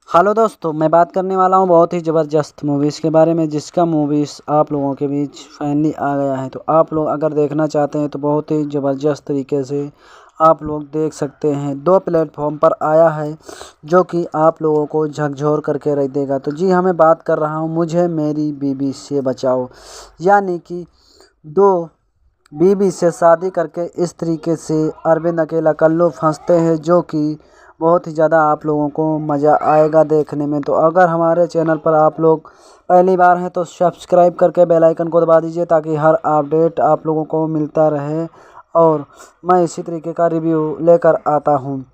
Hello दोस्तों, मैं बात करने वाला हूँ बहुत ही ज़बरदस्त मूवीज़ के बारे में, जिसका मूवीज़ आप लोगों के बीच फाइनली आ गया है। तो आप लोग अगर देखना चाहते हैं तो बहुत ही ज़बरदस्त तरीके से आप लोग देख सकते हैं। 2 प्लेटफॉर्म पर आया है जो कि आप लोगों को झकझोर करके रख देगा। तो जी हाँ, मैं बात कर रहा हूँ मुझे मेरी बीबी से बचाओ, यानी कि 2 बीबी से शादी करके इस तरीके से अरविंद अकेला कल्लू फंसते हैं, जो कि बहुत ही ज़्यादा आप लोगों को मज़ा आएगा देखने में। तो अगर हमारे चैनल पर आप लोग पहली बार हैं तो सब्सक्राइब करके बेल आइकन को दबा दीजिए, ताकि हर अपडेट आप लोगों को मिलता रहे और मैं इसी तरीके का रिव्यू लेकर आता हूँ।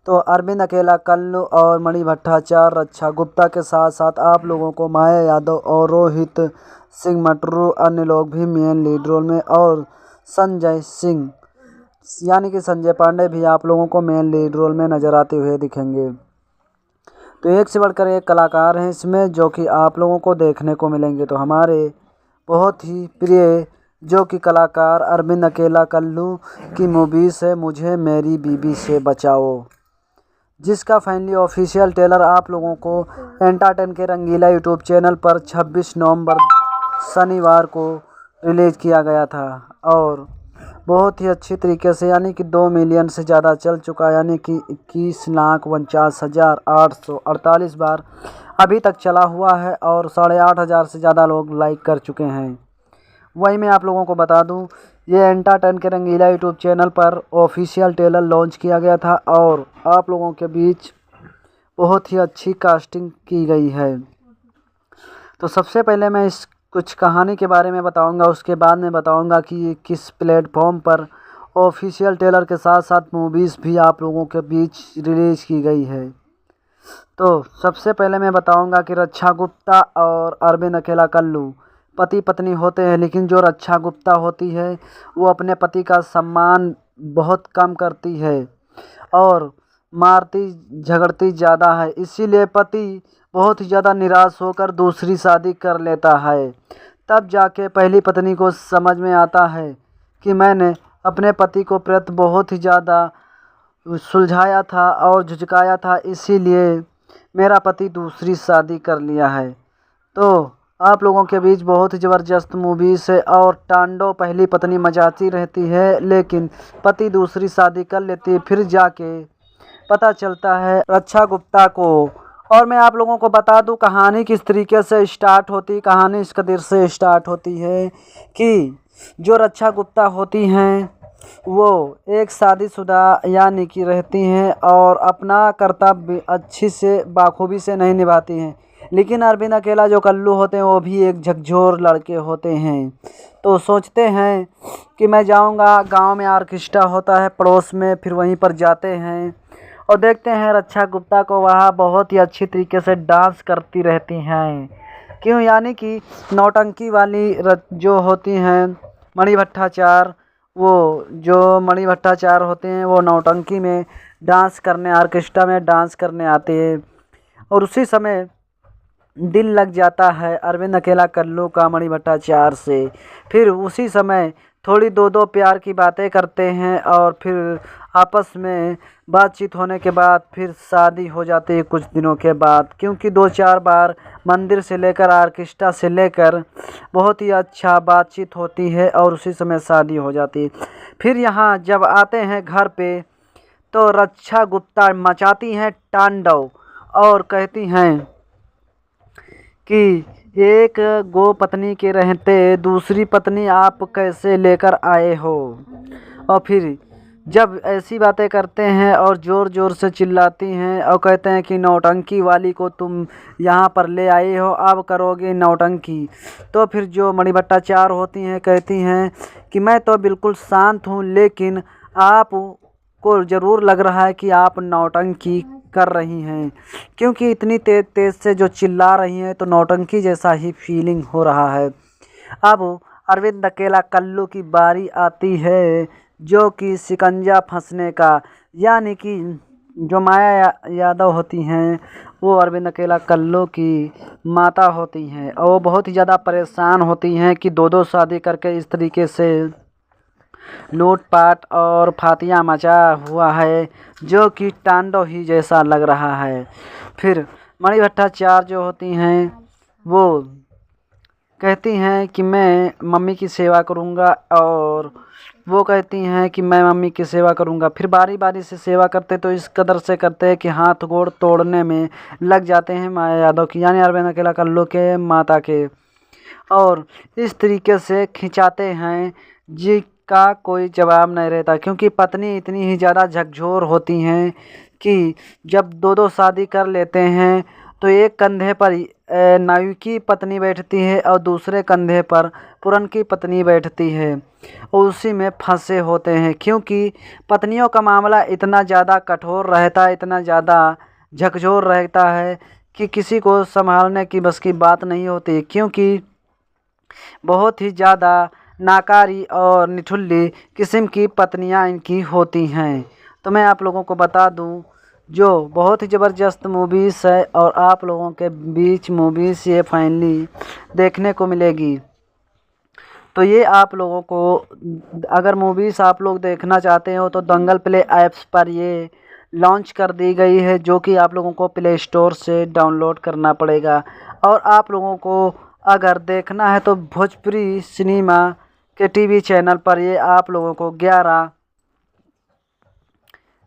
तो अरविंद अकेला कल्लू और मणि भट्टाचार्य, रक्षा गुप्ता के साथ साथ आप लोगों को माया यादव और रोहित सिंह मटरू अन्य लोग भी मेन लीड रोल में, और संजय सिंह यानी कि संजय पांडे भी आप लोगों को मेन लीड रोल में नज़र आते हुए दिखेंगे। तो एक से बढ़कर एक कलाकार हैं इसमें, जो कि आप लोगों को देखने को मिलेंगे। तो हमारे बहुत ही प्रिय जो कि कलाकार अरविंद अकेला कल्लू की मूवीज़ है मुझे मेरी बीबी से बचाओ, जिसका फाइनली ऑफिशियल ट्रेलर आप लोगों को एंटरटेन के रंगीला यूट्यूब चैनल पर 26 नवंबर शनिवार को रिलीज़ किया गया था, और बहुत ही अच्छी तरीके से यानी कि 2 मिलियन से ज़्यादा चल चुका है, यानी कि 21,49,848 बार अभी तक चला हुआ है, और 8,500 से ज़्यादा लोग लाइक कर चुके हैं। वही मैं आप लोगों को बता दूं, ये एंटरटेन के रंगीला यूट्यूब चैनल पर ऑफिशियल ट्रेलर लॉन्च किया गया था, और आप लोगों के बीच बहुत ही अच्छी कास्टिंग की गई है। तो सबसे पहले मैं इस कुछ कहानी के बारे में बताऊंगा, उसके बाद मैं बताऊंगा कि ये किस प्लेटफॉर्म पर ऑफिशियल ट्रेलर के साथ साथ मूवीज़ भी आप लोगों के बीच रिलीज़ की गई है। तो सबसे पहले मैं बताऊंगा कि रक्षा गुप्ता और अरविंद अकेला कल्लू पति पत्नी होते हैं, लेकिन जो रक्षा गुप्ता होती है वो अपने पति का सम्मान बहुत कम करती है और मारती झगड़ती ज़्यादा है। इसीलिए पति बहुत ही ज़्यादा निराश होकर दूसरी शादी कर लेता है। तब जाके पहली पत्नी को समझ में आता है कि मैंने अपने पति को प्रति बहुत ही ज़्यादा सुलझाया था और झुझकाया था, इसीलिए मेरा पति दूसरी शादी कर लिया है। तो आप लोगों के बीच बहुत ही ज़बरदस्त मूवीज़ है, और टांडो पहली पत्नी मचाती रहती है, लेकिन पति दूसरी शादी कर लेती है, फिर जाके पता चलता है रक्षा गुप्ता को। और मैं आप लोगों को बता दूं कहानी किस तरीके से स्टार्ट होती, कहानी इस कदर से स्टार्ट होती है कि जो रक्षा गुप्ता होती हैं वो एक शादीशुदा यानी कि रहती हैं और अपना कर्तव्य अच्छी से बाखूबी से नहीं निभाती हैं। लेकिन अरविंद अकेला जो कल्लू होते हैं वो भी एक झकझोर लड़के होते हैं। तो सोचते हैं कि मैं जाऊंगा, गांव में ऑर्केस्ट्रा होता है पड़ोस में, फिर वहीं पर जाते हैं और देखते हैं रक्षा गुप्ता को वहाँ बहुत ही अच्छी तरीके से डांस करती रहती हैं। क्यों, यानी कि नौटंकी वाली जो होती हैं मणि भट्टाचार्य, वो जो मणि भट्टाचार्य होते हैं वो नौटंकी में डांस करने, ऑर्केस्ट्रा में डांस करने आते हैं, और उसी समय दिल लग जाता है अरविंद अकेला कल्लू का मणि भट्टाचार्य से। फिर उसी समय थोड़ी दो दो प्यार की बातें करते हैं, और फिर आपस में बातचीत होने के बाद फिर शादी हो जाती है कुछ दिनों के बाद, क्योंकि 2-4 बार मंदिर से लेकर ऑर्केस्ट्रा से लेकर बहुत ही अच्छा बातचीत होती है, और उसी समय शादी हो जाती है। फिर यहाँ जब आते हैं घर पे तो रक्षा गुप्ता मचाती हैं तांडव और कहती हैं कि एक गो पत्नी के रहते दूसरी पत्नी आप कैसे लेकर आए हो। और फिर जब ऐसी बातें करते हैं और ज़ोर ज़ोर से चिल्लाती हैं और कहते हैं कि नौटंकी वाली को तुम यहाँ पर ले आए हो, अब करोगे नौटंकी। तो फिर जो मणि भट्टाचार्य होती हैं कहती हैं कि मैं तो बिल्कुल शांत हूँ, लेकिन आप को ज़रूर लग रहा है कि आप नौटंकी कर रही हैं, क्योंकि इतनी तेज़ तेज़ से जो चिल्ला रही हैं तो नौटंकी जैसा ही फीलिंग हो रहा है। अब अरविंद अकेला कल्लू की बारी आती है, जो कि शिकंजा फंसने का, यानी कि जो माया यादव होती हैं वो अरविंद अकेला कल्लू की माता होती हैं, और वो बहुत ही ज़्यादा परेशान होती हैं कि 2-2 शादी करके इस तरीके से लूटपाट और फातियाँ मचा हुआ है, जो कि तांडव ही जैसा लग रहा है। फिर मणि भट्टाचार्य जो होती हैं वो कहती हैं कि मैं मम्मी की सेवा करूँगा, और वो कहती हैं कि मैं मम्मी की सेवा करूँगा। फिर बारी बारी से सेवा करते तो इस कदर से करते हैं कि हाथ गोड़ तोड़ने में लग जाते हैं माया यादव की, यानी अरविंद अकेला कल्लू के माता के, और इस तरीके से खिंचाते हैं जिसका कोई जवाब नहीं रहता। क्योंकि पत्नी इतनी ही ज़्यादा झकझोर होती हैं कि जब दो दो शादी कर लेते हैं तो एक कंधे पर नायक की पत्नी बैठती है और दूसरे कंधे पर पुरन की पत्नी बैठती है, और उसी में फंसे होते हैं। क्योंकि पत्नियों का मामला इतना ज़्यादा कठोर रहता है, इतना ज़्यादा झकझोर रहता है कि किसी को संभालने की बस की बात नहीं होती। क्योंकि बहुत ही ज़्यादा नाकारी और निठुल्ली किस्म की पत्नियां इनकी होती हैं। तो मैं आप लोगों को बता दूं, जो बहुत ही ज़बरदस्त मूवीज़ है और आप लोगों के बीच मूवीज़ ये फाइनली देखने को मिलेगी। तो ये आप लोगों को, अगर मूवीज़ आप लोग देखना चाहते हो तो दंगल प्ले ऐप्स पर ये लॉन्च कर दी गई है, जो कि आप लोगों को प्ले स्टोर से डाउनलोड करना पड़ेगा। और आप लोगों को अगर देखना है तो भोजपुरी सिनेमा के टीवी चैनल पर ये आप लोगों को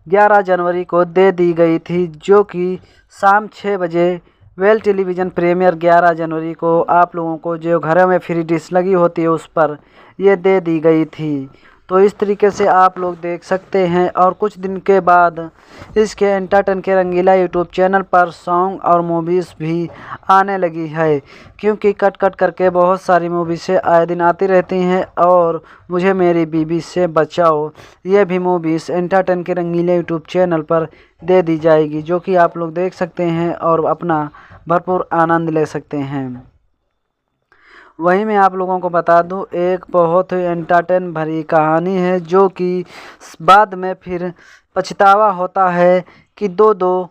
11 जनवरी को दे दी गई थी, जो कि शाम 6 बजे वेल टेलीविज़न प्रीमियर 11 जनवरी को आप लोगों को जो घरों में फ्री डिश लगी होती है उस पर ये दे दी गई थी। तो इस तरीके से आप लोग देख सकते हैं। और कुछ दिन के बाद इसके एंटरटेन के रंगीला यूट्यूब चैनल पर सॉन्ग और मूवीज़ भी आने लगी है। क्योंकि कट कट करके बहुत सारी मूवीज़ें आए दिन आती रहती हैं, और मुझे मेरी बीबी से बचाओ ये भी मूवीज़ एंटरटेन के रंगीले यूट्यूब चैनल पर दे दी जाएगी, जो कि आप लोग देख सकते हैं और अपना भरपूर आनंद ले सकते हैं। वहीं मैं आप लोगों को बता दूं, एक बहुत ही एंटरटेन भरी कहानी है, जो कि बाद में फिर पछतावा होता है कि दो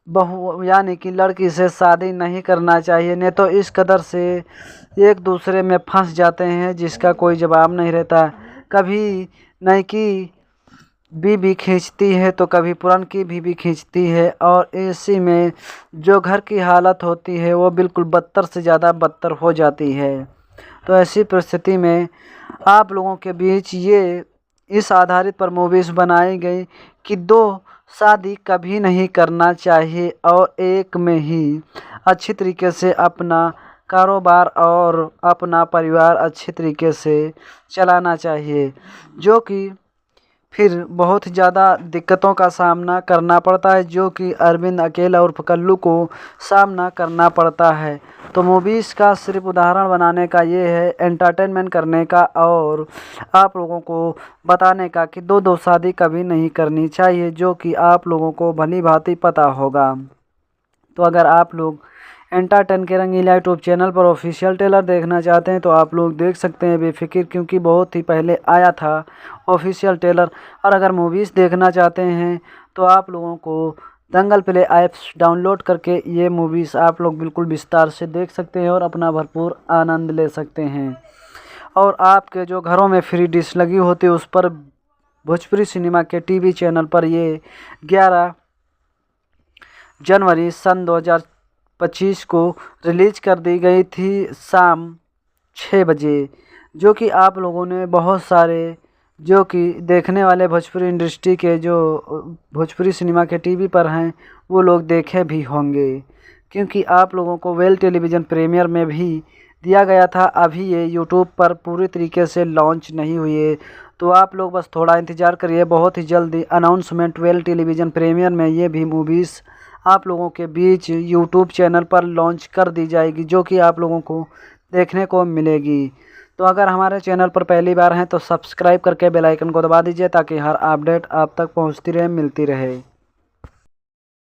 बहू यानी कि लड़की से शादी नहीं करना चाहिए, नहीं तो इस कदर से एक दूसरे में फंस जाते हैं जिसका कोई जवाब नहीं रहता। कभी नहीं कि बीबी खींचती है तो कभी पुरान की बीबी खींचती है, और इसी में जो घर की हालत होती है वो बिल्कुल बदतर से ज़्यादा बदतर हो जाती है। तो ऐसी परिस्थिति में आप लोगों के बीच ये इस आधारित पर मूवीज़ बनाई गई कि दो शादी कभी नहीं करना चाहिए, और एक में ही अच्छी तरीके से अपना कारोबार और अपना परिवार अच्छी तरीके से चलाना चाहिए। जो कि फिर बहुत ज़्यादा दिक्कतों का सामना करना पड़ता है, जो कि अरविंद अकेला उर्फ कल्लू को सामना करना पड़ता है। तो मूवीज़ का सिर्फ उदाहरण बनाने का ये है, एंटरटेनमेंट करने का और आप लोगों को बताने का कि दो शादी कभी नहीं करनी चाहिए, जो कि आप लोगों को भली भांति पता होगा। तो अगर आप लोग एंटरटेन के रंगीला यूट्यूब चैनल पर ऑफिशियल ट्रेलर देखना चाहते हैं तो आप लोग देख सकते हैं बेफिक्र, क्योंकि बहुत ही पहले आया था ऑफिशियल ट्रेलर। और अगर मूवीज़ देखना चाहते हैं तो आप लोगों को दंगल प्ले ऐप्स डाउनलोड करके ये मूवीज़ आप लोग बिल्कुल विस्तार से देख सकते हैं और अपना भरपूर आनंद ले सकते हैं। और आपके जो घरों में फ्री डिश लगी होती है उस पर भोजपुरी सिनेमा के टीवी चैनल पर ये 11 जनवरी सन 2025 को रिलीज कर दी गई थी शाम 6 बजे, जो कि आप लोगों ने बहुत सारे जो कि देखने वाले भोजपुरी इंडस्ट्री के जो भोजपुरी सिनेमा के टीवी पर हैं वो लोग देखे भी होंगे, क्योंकि आप लोगों को वेल टेलीविज़न प्रीमियर में भी दिया गया था। अभी ये यूट्यूब पर पूरी तरीके से लॉन्च नहीं हुई है, तो आप लोग बस थोड़ा इंतज़ार करिए। बहुत ही जल्दी अनाउंसमेंट वेल टेलीविज़न प्रीमियर में ये भी मूवीज़ आप लोगों के बीच यूट्यूब चैनल पर लॉन्च कर दी जाएगी, जो कि आप लोगों को देखने को मिलेगी। तो अगर हमारे चैनल पर पहली बार हैं तो सब्सक्राइब करके बेल आइकन को दबा दीजिए, ताकि हर अपडेट आप तक पहुंचती रहे, मिलती रहे।